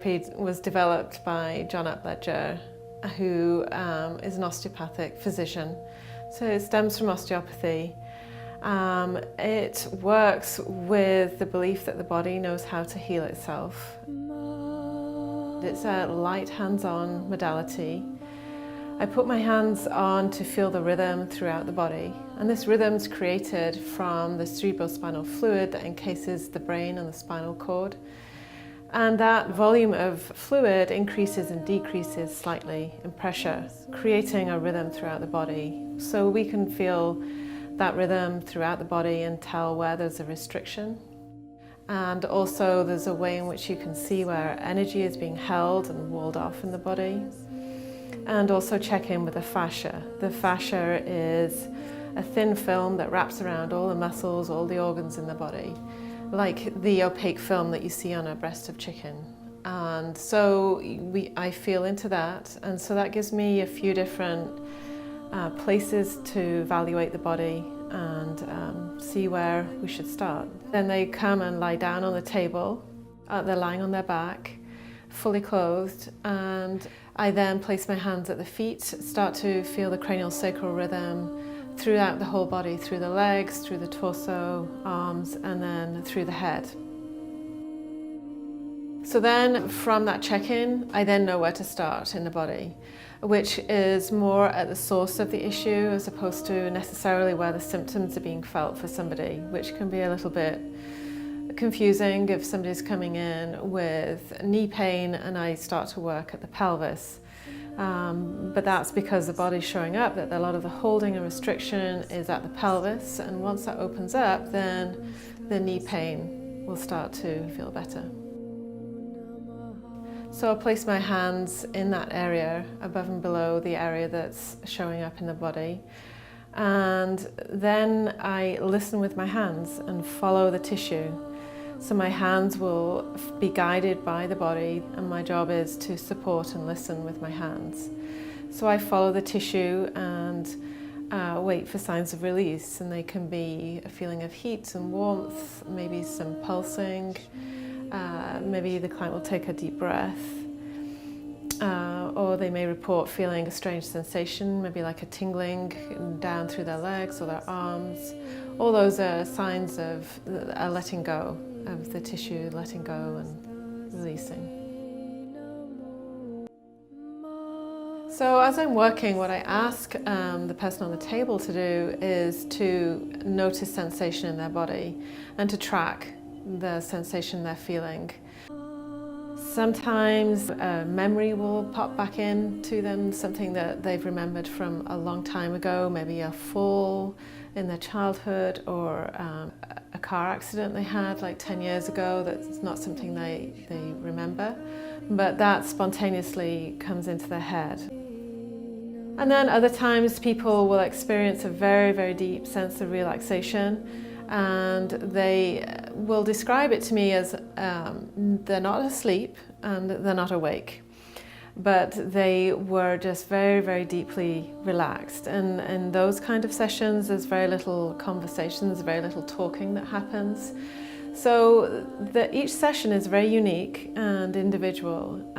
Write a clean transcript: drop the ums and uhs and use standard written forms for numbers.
therapy was developed by John Upledger, who is an osteopathic physician. So it stems from osteopathy. It works with the belief that the body knows how to heal itself. It's a light hands-on modality. I put my hands on to feel the rhythm throughout the body, and this rhythm is created from the cerebrospinal fluid that encases the brain and the spinal cord. And that volume of fluid increases and decreases slightly in pressure, creating a rhythm throughout the body. So we can feel that rhythm throughout the body and tell where there's a restriction. And also there's a way in which you can see where energy is being held and walled off in the body. And also check in with the fascia. The fascia is a thin film that wraps around all the muscles, all the organs in the body, like the opaque film that you see on a breast of chicken. And so I feel into that, and so that gives me a few different places to evaluate the body and see where we should start. Then they come and lie down on the table. They're lying on their back, fully clothed, and I then place my hands at the feet, start to feel the craneosacral rhythm throughout the whole body, through the legs, through the torso, arms, and then through the head. So then from that check-in, I then know where to start in the body, which is more at the source of the issue as opposed to necessarily where the symptoms are being felt for somebody, which can be a little bit confusing if somebody's coming in with knee pain and I start to work at the pelvis. But that's because the body's showing up that a lot of the holding and restriction is at the pelvis, and once that opens up, then the knee pain will start to feel better. So I'll place my hands in that area, above and below the area that's showing up in the body. And then I listen with my hands and follow the tissue. So my hands will be guided by the body, and my job is to support and listen with my hands. So I follow the tissue and wait for signs of release, and they can be a feeling of heat and warmth, maybe some pulsing, maybe the client will take a deep breath, or they may report feeling a strange sensation, maybe like a tingling down through their legs or their arms. All those are signs of a letting go, of the tissue letting go and releasing. So as I'm working, what I ask the person on the table to do is to notice sensation in their body and to track the sensation they're feeling. Sometimes a memory will pop back in to them, something that they've remembered from a long time ago, maybe a fall in their childhood or a car accident they had like 10 years ago. That's not something they remember, but that spontaneously comes into their head. And then other times people will experience a very, very deep sense of relaxation, and they will describe it to me as they're not asleep and they're not awake, but they were just very, very deeply relaxed. And in those kind of sessions, there's very little conversations, very little talking that happens. So each session is very unique and individual.